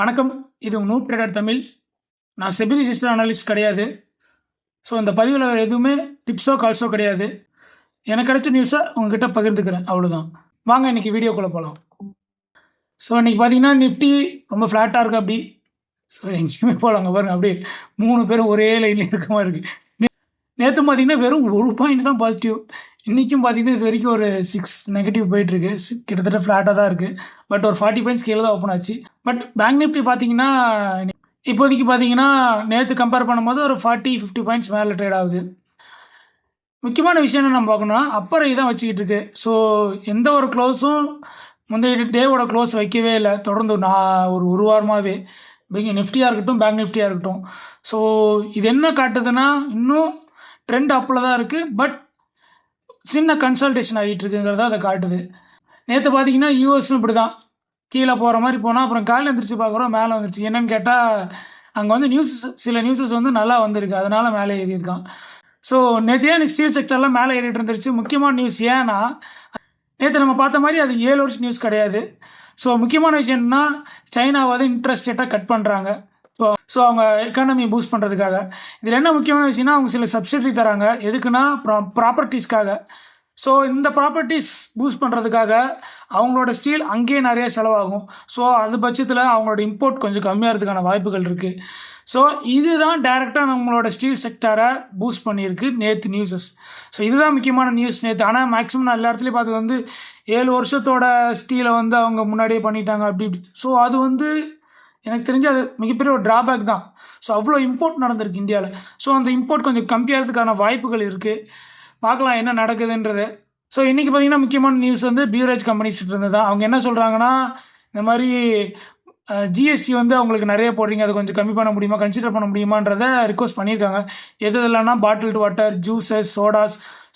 வணக்கம். இது noob trader Tamil. நான் செபி ரிஜிஸ்டர்ட் அனலிஸ்ட் கிடையாது. ஸோ இந்த பதிவில் எதுவுமே டிப்ஸோ கால்ஸோ கிடையாது. எனக்கு கிடைச்ச நியூஸை உங்ககிட்ட பகிர்ந்துக்கிறேன், அவ்வளோதான். வாங்க இன்னைக்கு வீடியோக்குள்ளே போகலாம். ஸோ இன்னைக்கு பார்த்தீங்கன்னா நிஃப்டி ரொம்ப ஃப்ளாட்டாக இருக்குது அப்படி. ஸோ எங்கேயுமே போகலாங்க பாருங்க, அப்படியே 3 பேரும் ஒரே லைனில் இருக்க மாதிரி இருக்குது. நேற்று பார்த்தீங்கன்னா வெறும் 1 பாயிண்ட் தான் பாசிட்டிவ். இன்றைக்கும் பார்த்தீங்கன்னா இது வரைக்கும் ஒரு 6 நெகட்டிவ் போயிட்டுருக்கு. கிட்டத்தட்ட ஃப்ளாட்டாக தான் இருக்குது. பட் ஒரு 40 பாயிண்ட்ஸ் கீழே தான் ஓப்பன் ஆச்சு. பட் பேங்க் நிஃப்டி பார்த்தீங்கன்னா இப்போதைக்கு பார்த்தீங்கன்னா நேற்று கம்பேர் பண்ணும்போது ஒரு 40-50 பாயிண்ட்ஸ் மேலே ட்ரேட் ஆகுது. முக்கியமான விஷயம் என்ன நம்ம பார்க்கணும்னா அப்பர் தான் வச்சுக்கிட்டு இருக்கு. ஸோ எந்த ஒரு க்ளோஸும் முந்தைய டேவோட க்ளோஸ் வைக்கவே இல்லை. தொடர்ந்து நான் ஒரு வாரமாகவே நிஃப்டியாக இருக்கட்டும், பேங்க் நிஃப்டியாக இருக்கட்டும். ஸோ இது என்ன காட்டுதுன்னா இன்னும் ட்ரெண்ட் அப்பில் தான் இருக்குது. பட் சின்ன கன்சல்டேஷன் ஆகிட்டு இருக்குங்கிறத அதை காட்டுது. நேற்று பார்த்தீங்கன்னா யூஎஸும் இப்படி தான் கீழே போகிற மாதிரி போனால் அப்புறம் காலையில் எழுந்திரிச்சு பார்க்குறோம் மேலே வந்துருச்சு. என்னன்னு கேட்டால் அங்கே வந்து சில நியூஸஸ் வந்து நல்லா வந்திருக்கு, அதனால் மேலே ஏறி இருக்கான். ஸோ நேற்று ஏன் ஸ்டீல் செக்டர்லாம் மேலே ஏறிட்டு இருந்துருச்சு? முக்கியமான நியூஸ் ஏன்னா நேற்று நம்ம பார்த்த மாதிரி அது 7 வருஷம் நியூஸ் கிடையாது. ஸோ முக்கியமான விஷயம் என்னன்னா சைனா வந்து இன்ட்ரெஸ்ட் ரேட்டை கட் பண்ணுறாங்க. ஸோ அவங்க எக்கானமி பூஸ்ட் பண்ணுறதுக்காக. இதில் என்ன முக்கியமான விஷயம்னா அவங்க சில சப்சிடி தராங்க. எதுக்குன்னா ப்ராப்பர்ட்டிஸ்க்காக. ஸோ இந்த ப்ராப்பர்ட்டிஸ் பூஸ்ட் பண்ணுறதுக்காக அவங்களோட ஸ்டீல் அங்கேயே நிறைய செலவாகும். ஸோ அது பட்சத்தில் அவங்களோட இம்போர்ட் கொஞ்சம் கம்மியாகிறதுக்கான வாய்ப்புகள் இருக்குது. ஸோ இதுதான் டைரெக்டாக நம்மளோட ஸ்டீல் செக்டாரை பூஸ்ட் பண்ணியிருக்கு நேற்று நியூஸஸ். ஸோ இதுதான் முக்கியமான நியூஸ் நேற்று. ஆனால் மேக்ஸிமம் நான் எல்லா இடத்துலையும் பார்த்து வந்து 7 வருஷத்தோட ஸ்டீலை வந்து அவங்க முன்னாடியே பண்ணிட்டாங்க அப்படி இப்படி. ஸோ அது வந்து எனக்கு தெரிஞ்சு அது மிகப்பெரிய ஒரு ட்ராபேக் தான். ஸோ அவ்வளோ இம்போர்ட் நடந்திருக்கு இந்தியாவில். ஸோ அந்த இம்போர்ட் கொஞ்சம் கம்மியாகிறதுக்கான வாய்ப்புகள் இருக்குது. பார்க்கலாம் என்ன நடக்குதுன்றது. ஸோ இன்றைக்கி பார்த்தீங்கன்னா முக்கியமான நியூஸ் வந்து பியூரேஜ் கம்பெனிஸ் இருந்து தான். அவங்க என்ன சொல்கிறாங்கன்னா இந்த மாதிரி ஜிஎஸ்டி வந்து அவங்களுக்கு நிறைய போடுறீங்க, அதை கொஞ்சம் கம்மி பண்ண முடியுமா, கன்சிடர் பண்ண முடியுமான்றதை ரிக்வஸ்ட் பண்ணியிருக்காங்க. எது இல்லைன்னா பாட்டில்டு வாட்டர், ஜூஸஸ்,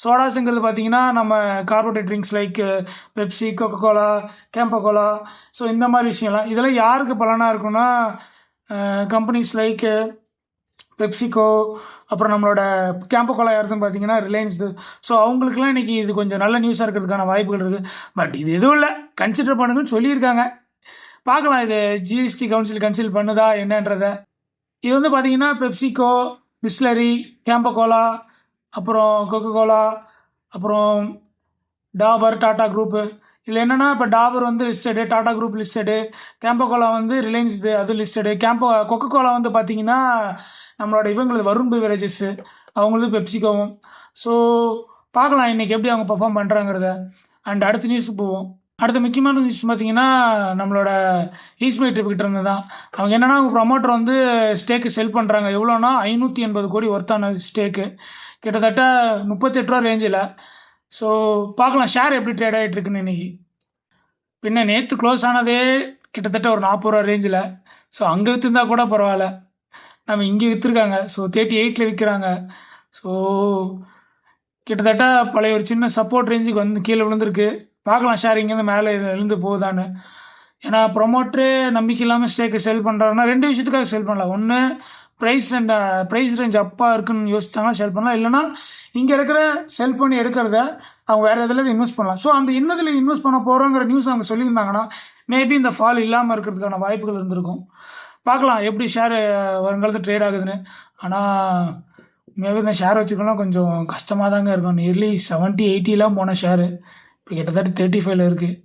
சோடாஸுங்கிறது பார்த்தீங்கன்னா நம்ம corporate drinks like Pepsi, Coca Cola, Campa Cola. So இந்த மாதிரி விஷயம்லாம் இதெல்லாம் யாருக்கு பலனாக இருக்குன்னா கம்பெனிஸ் லைக் பெப்சிகோ, அப்புறம் நம்மளோட கேம்பகோலா யாருன்னு பார்த்தீங்கன்னா ரிலையன்ஸ். ஸோ அவங்களுக்குலாம் இன்றைக்கி இது கொஞ்சம் நல்ல நியூஸாக இருக்கிறதுக்கான வாய்ப்புகள் இருக்குது. பட் இது எதுவும் இல்லை, கன்சிடர் பண்ணுங்கன்னு சொல்லியிருக்காங்க. பார்க்கலாம் இது ஜிஎஸ்டி கவுன்சில் கன்சிடர் பண்ணுதா என்னன்றதை. இது வந்து பார்த்தீங்கன்னா பெப்சிகோ, பிஸ்லரி, கேம்பகோலா, அப்புறம் கொக்கோகோலா, அப்புறம் டாபர், டாடா குரூப்பு. இதில் என்னென்னா இப்போ டாபர் வந்து listed, Tata group listed, Campa Cola வந்து ரிலையன்ஸ் அது லிஸ்டடு, கொக்கோகோலா வந்து பார்த்தீங்கன்னா நம்மளோட இவங்களது வருண் பெவரேஜஸ்ஸு, அவங்களது பெப்சிகோவும். ஸோ பார்க்கலாம் இன்றைக்கி எப்படி அவங்க பர்ஃபார்ம் பண்ணுறாங்கிறத. அண்ட் அடுத்த நியூஸுக்கு போவோம். அடுத்த முக்கியமான நியூஸ் பார்த்தீங்கன்னா நம்மளோட ஈஸ்மை ட்ரிப்கிட்ட இருந்து தான். அவங்க என்னென்னா அவங்க ப்ரமோட்டர் வந்து ஸ்டேக்கு செல் பண்ணுறாங்க. எவ்வளோனா 580 கோடி ஒர்த்தான ஸ்டேக்கு, கிட்டத்தட்ட 38 ரூபா ரேஞ்சில். ஸோ பார்க்கலாம் ஷேர் எப்படி ட்ரேட் ஆகிட்டு இருக்குன்னு இன்றைக்கி. பின்ன நேற்று க்ளோஸ் ஆனதே கிட்டத்தட்ட ஒரு 40 ரூபா ரேஞ்சில். ஸோ அங்கே விற்றுருந்தா கூட பரவாயில்ல, நம்ம இங்கே விற்றுருக்காங்க. ஸோ 38ல் விற்கிறாங்க. ஸோ கிட்டத்தட்ட பழைய ஒரு சின்ன சப்போர்ட் ரேஞ்சுக்கு வந்து கீழே விழுந்திருக்கு. பார்க்கலாம் ஷேர் இங்கேருந்து மேலே எழுந்து போகுதான்னு. ஏன்னா ப்ரொமோட்டரே நம்பிக்கை இல்லாமல் ஸ்டேக்கை செல் பண்ணுறாருன்னா 2 விஷயத்துக்காக செல் பண்ணலாம். ஒன்று ப்ரைஸ் ரேஞ்ச் அப்பா இருக்குன்னு யோசிச்சாங்கன்னா செல் பண்ணலாம். இல்லைனா இங்கே இருக்கிற செல் பண்ணி எடுக்கிறத அவங்க வேறு எதில் இன்வெஸ்ட் பண்ணலாம். ஸோ அந்த இன்னதில் இன்வெஸ்ட் பண்ண போகிறோங்கிற நியூஸ் அவங்க சொல்லியிருந்தாங்கன்னா மேபி இந்த ஃபால் இல்லாமல் இருக்கிறதுக்கான வாய்ப்புகள் இருந்திருக்கும். பார்க்கலாம் எப்படி ஷேர் வருங்காலத்தில் ட்ரேட் ஆகுதுன்னு. ஆனால் மேபி இந்த ஷேர் வச்சுக்கலாம் கொஞ்சம் கஷ்டமாக தாங்க இருக்கும். நியர்லி 70-80 போன ஷேரு இப்போ கிட்டத்தட்ட 35 இருக்குது.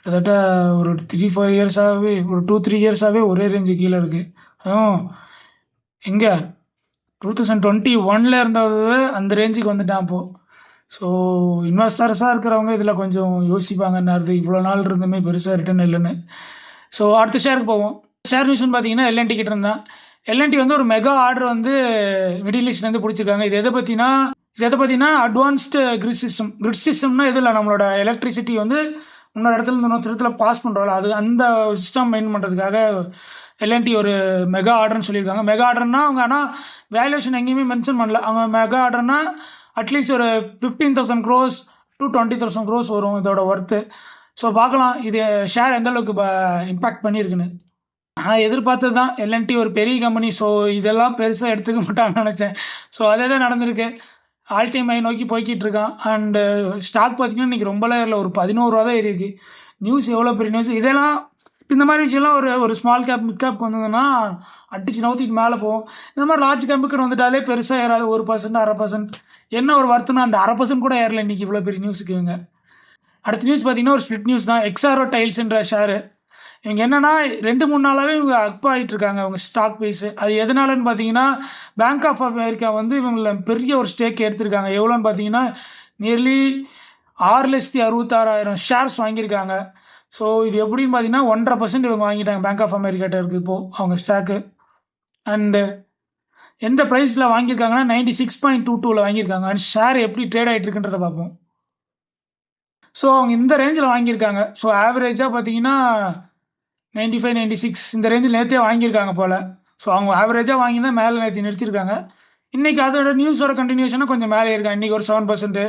கிட்டத்தட்ட ஒரு 3-4 இயர்ஸாகவே, ஒரு 2-3 இயர்ஸாகவே ஒரே ரேஞ்சு கீழே இருக்குது. அதுவும் எங்கே 2021 இருந்தது அந்த ரேஞ்சுக்கு வந்துட்டான் இப்போது. ஸோ இன்வெஸ்டர்ஸாக இருக்கிறவங்க இதில் கொஞ்சம் யோசிப்பாங்கன்னு, இவ்வளோ நாள் இருந்துமே பெருசாக ரிட்டர்ன் இல்லைன்னு. ஸோ அடுத்த ஷேருக்கு போவோம். ஷேர் நியூஸ்னு பார்த்தீங்கன்னா எல்என்டி கிட்ட இருந்தான். எல்என்டி வந்து ஒரு மெகா ஆர்டர் வந்து மிடில் ஈஸ்ட்லேருந்து பிடிச்சிருக்காங்க. இது எதை பார்த்தீங்கன்னா அட்வான்ஸ்டு கிரிட் சிஸ்டம்னா எது இல்லை, நம்மளோட எலக்ட்ரிசிட்டி வந்து இன்னொரு இடத்துல இருந்து இன்னொரு இடத்துல பாஸ் பண்ணுறோம்ல, அது அந்த சிஸ்டம் மெயின் பண்ணுறதுக்காக எல்என்டி ஒரு மெகா ஆர்டர்னு சொல்லியிருக்காங்க. மெகா ஆர்டர்னா அவங்க ஆனால் வேல்யூஷன் எங்கேயுமே மென்ஷன் பண்ணல. அவங்க மெகா ஆர்டர்னா அட்லீஸ்ட் ஒரு 15,000 crores to 20,000 crores வரும் இதோட ஒர்த்து. ஸோ பார்க்கலாம் இது ஷேர் எந்த அளவுக்கு இம்பேக்ட் பண்ணியிருக்குன்னு. நான் எதிர்பார்த்தது தான், எல்என்டி ஒரு பெரிய கம்பெனி. ஸோ இதெல்லாம் பெருசாக எடுத்துக்க மாட்டாங்கன்னு நினச்சேன். ஸோ அதே தான் நடந்திருக்கு. ஆல் டைம் ஹை நோக்கி போய்கிட்டு இருக்கான். அண்டு ஸ்டாக் பார்த்தீங்கன்னா இன்றைக்கி ரொம்பலாம் இல்லை, ஒரு 11 ரூபா தான் ஏறி இருக்கு. நியூஸ் எவ்வளோ பெரிய நியூஸ், இதெல்லாம் இப்போ இந்த மாதிரி விஷயம்லாம் ஒரு ஒரு ஸ்மால் கேப் மிட் கேப் வந்ததுன்னா அடிச்சு நவுத்திட்டு மேலே போகும். இந்த மாதிரி லார்ஜ் கேம்புக்கு வந்துட்டாலே பெருசாக ஏறாது, 1% 1/2%. என்ன ஒரு வருத்தம்னா அந்த 1/2% கூட ஏறல இன்னைக்கு இவ்வளோ பெரிய நியூஸுக்கு இவங்க. அடுத்த நியூஸ் பார்த்தீங்கன்னா ஒரு ஸ்பிளிட் நியூஸ் தான். எக்ஸாரோ டைல்ஸ்ன்ற ஷேரு இவங்க என்னன்னா 2-3 நாளாகவே இவங்க அப் ஆகிட்டு இருக்காங்க அவங்க ஸ்டாக் ப்ரைஸு. அது எதனாலன்னு பார்த்தீங்கன்னா பேங்க் ஆஃப் அமெரிக்கா வந்து இவங்கள பெரிய ஒரு ஸ்டேக் எடுத்திருக்காங்க. எவ்வளோன்னு பார்த்தீங்கன்னா நியர்லி 6,66,000 ஷேர்ஸ் வாங்கியிருக்காங்க. ஸோ இது எப்படின்னு பார்த்தீங்கன்னா 1.5% இவங்க வாங்கிட்டாங்க பேங்க் ஆஃப் அமெரிக்காட்ட இருக்குது இப்போது அவங்க ஸ்டாக்கு. அண்டு எந்த ப்ரைஸில் வாங்கியிருக்காங்கன்னா 96.22 வாங்கியிருக்காங்க. அண்ட் ஷேர் எப்படி ட்ரேட் ஆகிட்டு இருக்குன்றதை பார்ப்போம். ஸோ அவங்க இந்த ரேஞ்சில் வாங்கியிருக்காங்க. ஸோ ஆவரேஜாக பார்த்தீங்கன்னா 95, 96 இந்த ரேஞ்சில் நேற்றே வாங்கியிருக்காங்க போல். ஸோ அவங்க ஆவரேஜாக வாங்கி தான் மேலே நேற்று நிறுத்தியிருக்காங்க. இன்றைக்கி அதோட நியூஸோட கண்டினியூஷனாக கொஞ்சம் மேலே இருக்காங்க. இன்றைக்கி ஒரு 7%,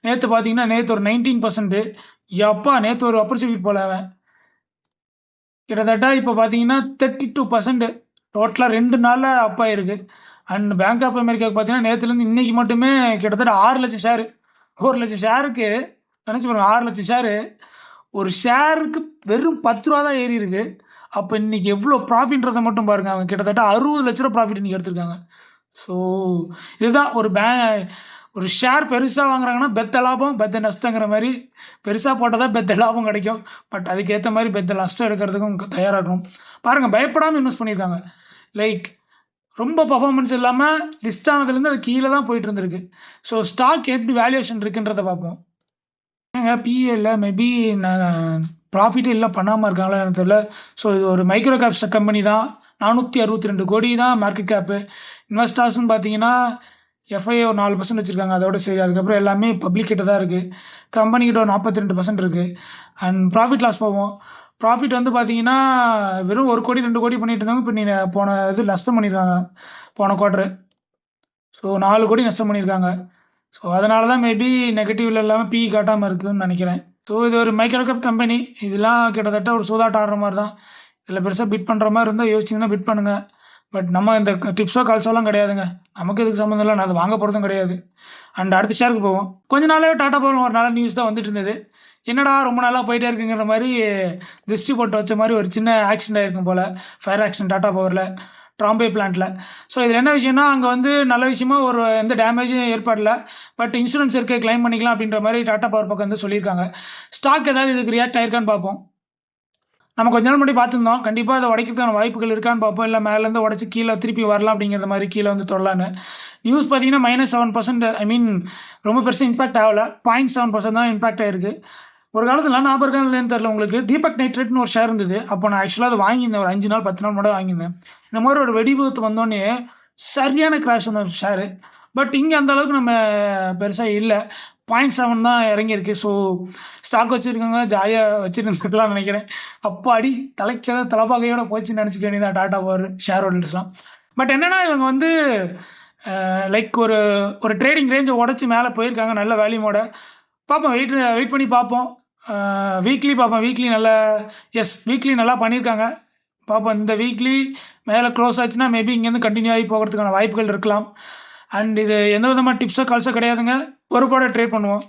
நேற்று பார்த்தீங்கன்னா நேற்று ஒரு 19%. எப்பா நேற்று ஒரு ஆப்பர்ச்சுனிட்டி போல அவன் கிட்டத்தட்ட இப்போ பார்த்தீங்கன்னா 32% டோட்டலாக 2 நாளில் அப் ஆயிருக்கு. அண்ட் பேங்க் ஆஃப் அமெரிக்காவுக்கு பார்த்தீங்கன்னா நேற்றுலேருந்து இன்றைக்கி மட்டுமே கிட்டத்தட்ட 6 லட்சம் ஷேரு. 1 லட்சம் ஷேருக்கு நினச்சி பாருங்க, 6 லட்சம் ஷேரு. ஒரு ஷேருக்கு வெறும் 10 ரூபா தான் ஏறி இருக்கு. அப்போ இன்னைக்கு எவ்வளோ ப்ராஃபிட்ன்றதை மட்டும் பாருங்க. அவங்க கிட்டத்தட்ட 60 லட்ச ரூபா ப்ராஃபிட் இன்னைக்கு எடுத்திருக்காங்க. ஸோ இதுதான் ஒரு ஷேர் பெருசாக வாங்குறாங்கன்னா பெத்த லாபம் பெத்த நஷ்டங்கிற மாதிரி. பெருசாக போட்டால் தான் பெத்த லாபம் கிடைக்கும். பட் அதுக்கேற்ற மாதிரி பெத்த நஷ்டம் எடுக்கிறதுக்கும் தயாராக இருக்கணும். பாருங்கள், பயப்படாமல் இன்வெஸ்ட் பண்ணியிருக்காங்க. லைக் ரொம்ப பர்ஃபார்மன்ஸ் இல்லாமல் லிஸ்ட் ஆனதுலேருந்து அது கீழே தான் போயிட்டு இருந்திருக்கு. ஸோ ஸ்டாக் எப்படி வேல்யூவேஷன் இருக்குன்றதை பார்ப்போம். பிஏல மேபி ப்ராஃபிட்டே இல்லை பண்ணாமல் இருக்காங்களா எனக்கு தெரியல. ஸோ இது ஒரு மைக்ரோ கேப் கம்பெனி தான். 462 கோடி தான் மார்க்கெட் கேப்பு. இன்வெஸ்டர்ஸ்ன்னு பார்த்தீங்கன்னா எஃப்ஐ ஒரு 4% வச்சுருக்காங்க, அதோட சரி. அதுக்கப்புறம் எல்லாமே பப்ளிக் கிட்ட தான் இருக்குது. கம்பெனிக்கிட்ட ஒரு 42% இருக்குது. அண்ட் ப்ராஃபிட் லாஸ் போவோம். ப்ராஃபிட் வந்து பார்த்தீங்கன்னா வெறும் 1 கோடி 2 கோடி பண்ணிட்டு இருந்தாங்க. இப்போ நீங்கள் போன இது நஷ்டம் பண்ணியிருக்காங்க போன குவார்ட்ரு. ஸோ 4 கோடி நஷ்டம் பண்ணியிருக்காங்க. ஸோ அதனால தான் மேபி நெகட்டிவ்ல இல்லாமல் பிஇ காட்டாமல் இருக்குதுன்னு நினைக்கிறேன். ஸோ இது ஒரு மைக்ரோ கேப் கம்பெனி. இதெல்லாம் கிட்டத்தட்ட ஒரு சூதாட்டம் ஆடுற மாதிரி தான். இதில் பெருசாக பிட் பண்ணுற மாதிரி இருந்தால் யோசிச்சிங்கன்னா பிட் பண்ணுங்கள். பட் நம்ம இந்த டிப்ஸோ கால்ஸோலாம் கிடையாதுங்க. நமக்கு இதுக்கு சம்மந்தம் இல்லை, நான் அது வாங்க போகிறதும் கிடையாது. அண்ட் அடுத்த ஷேருக்கு போவோம். கொஞ்ச நாளாகவே டாடா பவர் ஒரு நல்ல நியூஸ் தான் வந்துட்டு இருந்தது. என்னடா ரொம்ப நாளாக போயிட்டே இருக்குங்கிற மாதிரி திருஷ்டி போட்டு வச்ச மாதிரி ஒரு சின்ன ஆக்சிடென்ட் ஆகிருக்கும் போல். ஃபயர் ஆக்சிடென்ட் டாடா பவரில், ட்ராம்பே பிளான்ட்டில். ஸோ இதில் என்ன விஷயம்னா அங்கே வந்து நல்ல விஷயமா ஒரு எந்த டேமேஜும் ஏற்படல. பட் இன்சூரன்ஸ் இருக்குது, கிளைம் பண்ணிக்கலாம் அப்படின்ற மாதிரி டாடா பவர் பக்கம் வந்து சொல்லியிருக்காங்க. ஸ்டாக் ஏதாவது இதுக்கு ரியாக்ட் ஆயிருக்கான்னு பார்ப்போம். நம்ம கொஞ்ச நாள் முன்னாடி பார்த்துருந்தோம். கண்டிப்பாக அதை உடைக்கிறதுக்கான வாய்ப்புகள் இருக்கான்னு பார்ப்போம். இல்லை மேலேருந்து உடச்சி கீழே திருப்பி வரலாம் அப்படிங்கிற மாதிரி கீழே வந்து தொடலான்னு. நியூஸ் பார்த்தீங்கன்னா -7%. ஐ மீன் ரொம்ப பெருசாக இம்பாக்ட் ஆகலை. 0.7% தான் இம்பாக்ட் ஆகிருக்கு. ஒரு காலத்தில் ஞாபகம் இருக்கான்னு இல்லைன்னு தெரியல உங்களுக்கு, தீபக் நைட்ரேட்னு ஒரு ஷேர் இருந்தது. அப்போ நான் ஆக்சுவலாக அதை வாங்கியிருந்தேன். ஒரு 5 நாள் 10 நாள் முன்னாடி வாங்கியிருந்தேன். இந்த மாதிரி ஒரு வெடிவிபத்து வந்தோடனே சரியான கிராஷ் அந்த ஷேரு. பட் இங்கே அந்த அளவுக்கு நம்ம பெருசாக இல்லை. 0.7 தான் இறங்கியிருக்கு. ஸோ ஸ்டாக் வச்சுருக்காங்க, ஜாலியாக வச்சுருந்துருக்கலாம்னு நினைக்கிறேன். அப்பாடி தலைக்காத தலைப்பாகையோட போச்சுன்னு நினச்சிக்க வேண்டியதான் டாடா பவர் ஷேர் ஹோல்டர்ஸ்லாம். பட் என்னென்னா இவங்க வந்து லைக் ஒரு ஒரு ட்ரேடிங் ரேஞ்சை உடச்சி மேலே போயிருக்காங்க நல்ல வேல்யூமோட. பார்ப்போம், வெயிட் பண்ணி பார்ப்போம். வீக்லி பார்ப்போம். வீக்லி நல்லா பண்ணியிருக்காங்க. பார்ப்போம். இந்த வீக்லி மேலே க்ளோஸ் ஆச்சுன்னா மேபி இங்கேருந்து கண்டினியூ ஆகி போகிறதுக்கான வாய்ப்புகள் இருக்கலாம். அண்ட் இது எந்த விதமாக டிப்ஸோ கால்ஸோ கிடையாதுங்க. பொறுப்போட ட்ரேட் பண்ணுவோம்.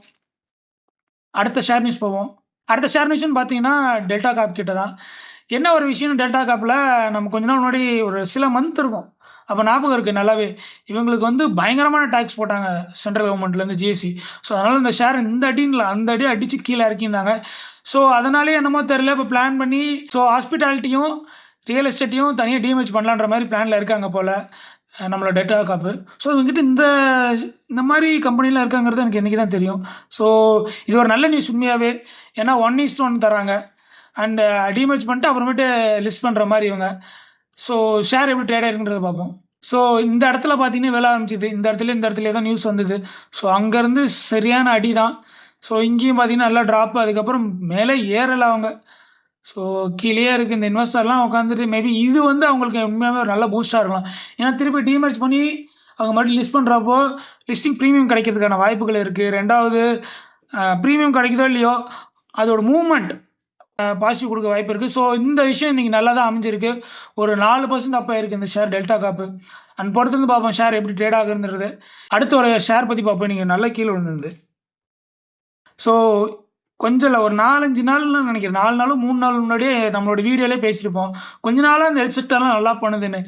அடுத்த ஷேர் நியூஸ் போவோம். அடுத்த ஷேர் நியூஸ்னு பார்த்தீங்கன்னா டெல்டா காப் கிட்ட தான். என்ன ஒரு விஷயம், டெல்டா காப்பில் நம்ம கொஞ்ச நாள் முன்னாடி ஒரு சில மந்த் இருக்கும், அப்போ ஞாபகம் இருக்குது நல்லாவே. இவங்களுக்கு வந்து பயங்கரமான டேக்ஸ் போட்டாங்க சென்ட்ரல் கவர்மெண்ட்லேருந்து, ஜிஎஸ்டி. ஸோ அதனால் இந்த ஷேர் இந்த அடின்னு அந்த அடி அடித்து கீழே இறக்கியிருந்தாங்க. ஸோ அதனாலே என்னமோ தெரில, இப்போ பிளான் பண்ணி ஸோ ஹாஸ்பிட்டாலிட்டியும் ரியல் எஸ்டேட்டையும் தனியாக டீமேஜ் பண்ணலான்ற மாதிரி பிளானில் இருக்காங்க போல் நம்மளோட டெல்டா காப்பு. ஸோ இவங்ககிட்ட இந்த மாதிரி கம்பெனிலாம் இருக்காங்கிறது எனக்கு இன்றைக்கி தான் தெரியும். ஸோ இது ஒரு நல்ல நியூஸ் உண்மையாகவே. ஏன்னா 1:1 தராங்க. அண்டு டீமேஜ் பண்ணிட்டு அப்புறமேட்டு லிஸ்ட் பண்ணுற மாதிரி இவங்க. ஸோ ஷேர் எப்படி ட்ரேட் ஆயிருக்குன்றதை பார்ப்போம். ஸோ இந்த இடத்துல பார்த்தீங்கன்னா விலை ஆரம்பிச்சிது. இந்த இடத்துல தான் நியூஸ் வந்தது. ஸோ அங்கேருந்து சரியான அடி தான். ஸோ இங்கேயும் பார்த்தீங்கன்னா நல்லா ட்ராப்பு. அதுக்கப்புறம் மேலே ஏறலை அவங்க. ஸோ கீழே இருக்குது. இந்த இன்வெஸ்டர்லாம் உட்காந்துட்டு மேபி இது வந்து அவங்களுக்கு உண்மையாகவே ஒரு நல்ல பூஸ்டாக இருக்கலாம். ஏன்னா திருப்பி டீமேஜ் பண்ணி அவங்க மறுபடியும் லிஸ்ட் பண்ணுறப்போ லிஸ்டிங் ப்ரீமியம் கிடைக்கிறதுக்கான வாய்ப்புகள் இருக்குது. ரெண்டாவது ப்ரீமியம் கிடைக்குதோ இல்லையோ அதோட மூவ்மெண்ட் பாசிட்டிவ் கொடுக்க வாய்ப்பு இருக்குது. ஸோ இந்த விஷயம் இன்றைக்கி நல்லா தான் அமைஞ்சிருக்கு. ஒரு 4% அப்போ இருக்குது இந்த ஷேர் டெல்டா காப்பு. அண்ட் பொறுத்திருந்து பார்ப்போம் ஷேர் எப்படி ட்ரேட் ஆகுதுன்றது. அடுத்த ஒரு ஷேர் பற்றி பார்ப்போம். நீங்கள் நல்லா கீழே விழுந்துருந்து. ஸோ கொஞ்சம் இல்லை, ஒரு 4-5 நாள்னு நினைக்கிறேன். 4 நாளும் 3 நாள் முன்னாடியே நம்மளோட வீடியோலயே பேசியிருப்போம். கொஞ்ச நாளா அந்த ஹெட்செட்டெல்லாம் நல்லா பண்ணுதுன்னு.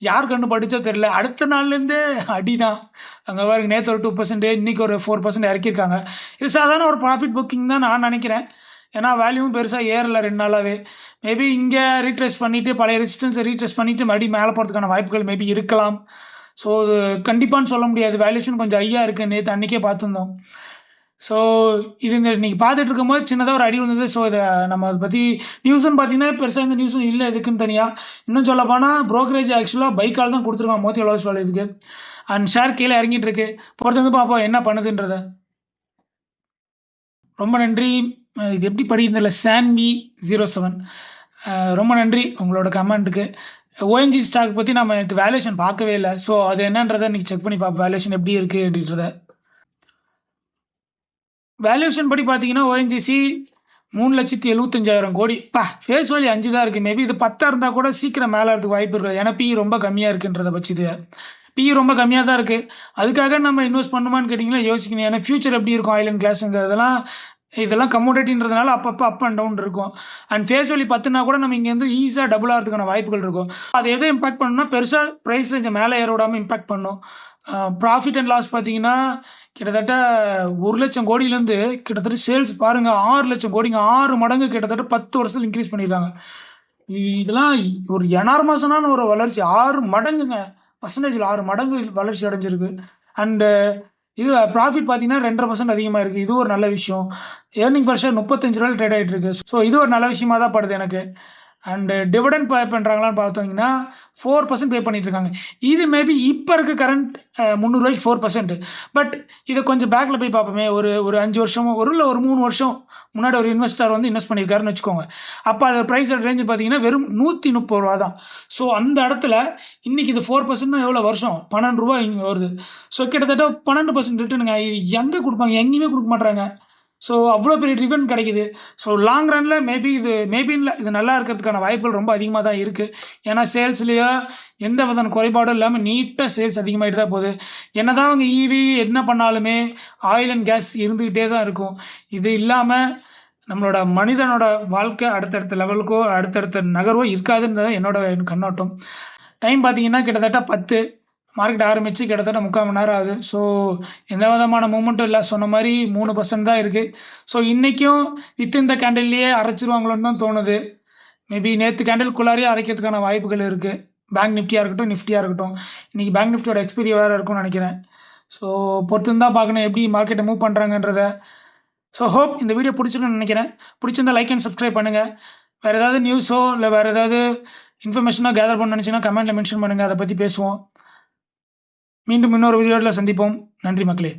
யார் கண்ணு பட்டுச்சோ தெரியல. அடுத்த நாள்லேருந்தே அடிதான். அங்க பாருங்க, நேத்து ஒரு 2%, இன்னைக்கு ஒரு 4% இறக்கியிருக்காங்க. இது சாதாரண ஒரு ப்ராஃபிட் புக்கிங் தான் நான் நினைக்கிறேன். ஏன்னா வேல்யூவும் பெருசா ஏறல 2 நாளாவே. மேபி இங்க ரீட்ரேஸ் பண்ணிட்டு, பழைய ரெசிஸ்டன்ஸை ரீட்ரேஸ் பண்ணிட்டு மறுபடியும் மேலே போறதுக்கான வாய்ப்புகள் மேபி இருக்கலாம். ஸோ கண்டிப்பான்னு சொல்ல முடியாது. வேல்யூஷன் கொஞ்சம் ஹையா இருக்கு. நேத்து அன்னைக்கே பார்த்துருந்தோம். ஸோ இது இன்னைக்கு பார்த்துட்டு இருக்கும்போது சின்னதாக ஒரு அடி வந்தது. ஸோ இதை நம்ம அதை பற்றி நியூஸ்னு பார்த்தீங்கன்னா பெருசாக இந்த நியூஸும் இல்லை இதுக்குன்னு தனியாக. இன்னும் சொல்ல போனால் ப்ரோக்கரேஜ் ஆக்சுவலாக பைக்கால் தான் கொடுத்துருக்கான் மோத்தி வளர்ச்சி இதுக்கு. அண்ட் ஷேர் கீழே இறங்கிட்டு இருக்கு. பொறுத்து வந்து பார்ப்போம் என்ன பண்ணுதுன்றத. ரொம்ப நன்றி. இது எப்படி படிக்கிறதில்ல, சான்வி 07. ரொம்ப நன்றி உங்களோட கமெண்ட்டுக்கு. ஓஎன்ஜி ஸ்டாக் பற்றி நம்ம வேல்யூஷன் பார்க்கவே இல்லை. ஸோ அது என்னன்றதை இன்னைக்கு செக் பண்ணி பார்ப்போம், வேல்யூஷன் எப்படி இருக்குது அப்படின்றத. வேல்யூஷன் படி பார்த்தீங்கன்னா ஓஎன்ஜிசி 3,75,000 கோடி. ஃபேஸ் வேல்யூ 5 தான் இருக்குது. மேபி இது 10 இருந்தால் கூட சீக்கிரம் மேலே இருக்கிறதுக்கு வாய்ப்பு இருக்குது. ஏன்னா பிஇ ரொம்ப கம்மியாக இருக்குன்றத பட்சத்து பிஇ ரொம்ப கம்மியாக தான் இருக்குது. அதுக்காக நம்ம இன்வெஸ்ட் பண்ணுமான்னு கேட்டிங்கன்னா யோசிக்கணும். ஏன்னா ஃபியூச்சர் எப்படி இருக்கும் ஆயில் அண்ட் கேஸுங்கிறதெல்லாம், இதெல்லாம் கமோடிட்டின்றதுனால அப்பப்போ அப் அண்ட் டவுன் இருக்கும். அண்ட் ஃபேஸ் வேல்யூ 10னா கூட நம்ம இங்கேருந்து ஈஸியாக டபுள் ஆகிறதுக்கான வாய்ப்புகள் இருக்கும். அது எதை இம்பாக்ட் பண்ணணும்னா பெருசாக ப்ரைஸ் ரேஞ்சை மேலே ஏற விடாமல் இம்பாக்ட் பண்ணும். ப்ராஃபிட் அண்ட் லாஸ் பார்த்தீங்கன்னா கிட்டத்தட்ட 1,00,000 கோடியிலேருந்து கிட்டத்தட்ட சேல்ஸ் பாருங்கள் 6,00,000 கோடிங்க. 6 மடங்கு கிட்டத்தட்ட 10 வருஷத்தில் இன்க்ரீஸ் பண்ணியிருக்காங்க. இதெல்லாம் ஒரு எனார்மஸான ஒரு வளர்ச்சி. 6 மடங்குங்க, பர்சன்டேஜில் 6 மடங்கு வளர்ச்சி அடைஞ்சிருக்கு. அண்டு இது ப்ராஃபிட் பார்த்தீங்கன்னா 2.5% அதிகமாக இருக்குது. இது ஒரு நல்ல விஷயம். ஏர்னிங் பர் ஷேர் 35 ரூபாய் ட்ரேட் ஆகிட்டு இருக்கு. ஸோ இது ஒரு நல்ல விஷயமா தான் படுது எனக்கு. அண்டு டிவிடெண்ட் பே பண்ணுறாங்களான்னு பார்த்தீங்கன்னா 4% பே பண்ணிட்டு இருக்காங்க. இது மேபி இப்போ இருக்க கரண்ட் 300 ரூபாய்க்கு 4%. பட் இதை கொஞ்சம் பேக்கில் போய் பார்ப்போமே, ஒரு 5 வருஷமோ இல்லை ஒரு 3 வருஷம் முன்னாடி ஒரு இன்வெஸ்டர் வந்து இன்வெஸ்ட் பண்ணியிருக்காருன்னு வச்சுக்கோங்க. அப்போ அது ப்ரைஸ் ரேஞ்சு பார்த்தீங்கன்னா வெறும் 130 ரூபா தான். ஸோ அந்த இடத்துல இன்னைக்கு இது 4%னா எவ்வளோ வருஷம் 12 ரூபா இங்கே வருது. ஸோ கிட்டத்தட்ட 12% ரிட்டர்னுங்க. இது எங்கே கொடுப்பாங்க? எங்கேயுமே கொடுக்க மாட்டாங்க. ஸோ அவ்வளோ பெரிய ரிட்டர்ன் கிடைக்குது. ஸோ லாங் ரனில் மேபின்னு இது நல்லா இருக்கிறதுக்கான வாய்ப்புகள் ரொம்ப அதிகமாக தான் இருக்குது. ஏன்னா சேல்ஸ்லேயோ எந்த விதமான குறைபாடும் இல்லாமல் நீட்டாக சேல்ஸ் அதிகமாகிட்டு தான் போகுது. என்ன தான் அவங்க ஈவி என்ன பண்ணாலுமே ஆயில் அண்ட் கேஸ் இருந்துக்கிட்டே தான் இருக்கும். இது இல்லாமல் நம்மளோட மனிதனோட வாழ்க்கை அடுத்தடுத்த லெவலுக்கோ அடுத்தடுத்த நகர்வோ இருக்காதுன்றது என்னோட கண்ணோட்டம். டைம் பார்த்தீங்கன்னா கிட்டத்தட்ட 10 மார்க்கெட் ஆரம்பித்து கிட்டத்தட்ட 3/4 மணி நேரம் ஆகுது. ஸோ எந்த விதமான மூமெண்ட்டும் இல்லை. சொன்ன மாதிரி 3% தான் இருக்குது. ஸோ இன்றைக்கும் இந்த கேண்டில்லையே அரைச்சிருவாங்களோன்னு தான் தோணுது. மேபி நேற்று கேண்டிலுக்குள்ளாரையே அரைக்கிறதுக்கான வாய்ப்புகள் இருக்குது. பேங்க் நிஃப்டியாக இருக்கட்டும், நிஃப்டியாக இருக்கட்டும். இன்றைக்கி பேங்க் நிஃப்டியோட எக்ஸ்பீரி வேறு இருக்கும்னு நினைக்கிறேன். ஸோ பொறுத்து தான் பார்க்கணும் எப்படி மார்க்கெட்டை மூவ் பண்ணுறாங்கன்றத. ஸோ ஹோப் இந்த வீடியோ பிடிச்சிருக்குன்னு நினைக்கிறேன். பிடிச்சிருந்தா லைக் அண்ட் சப்ஸ்கிரைப் பண்ணுங்கள். வேறு ஏதாவது நியூஸோ இல்லை வேறு ஏதாவது இன்ஃபர்மேஷனோ கேதர் பண்ண நினச்சிங்கன்னா கமெண்ட்டில் மென்ஷன் பண்ணுங்கள். அதை பற்றி பேசுவோம். மீண்டும் இன்னொரு வீடியோவில் சந்திப்போம். நன்றி மக்களே.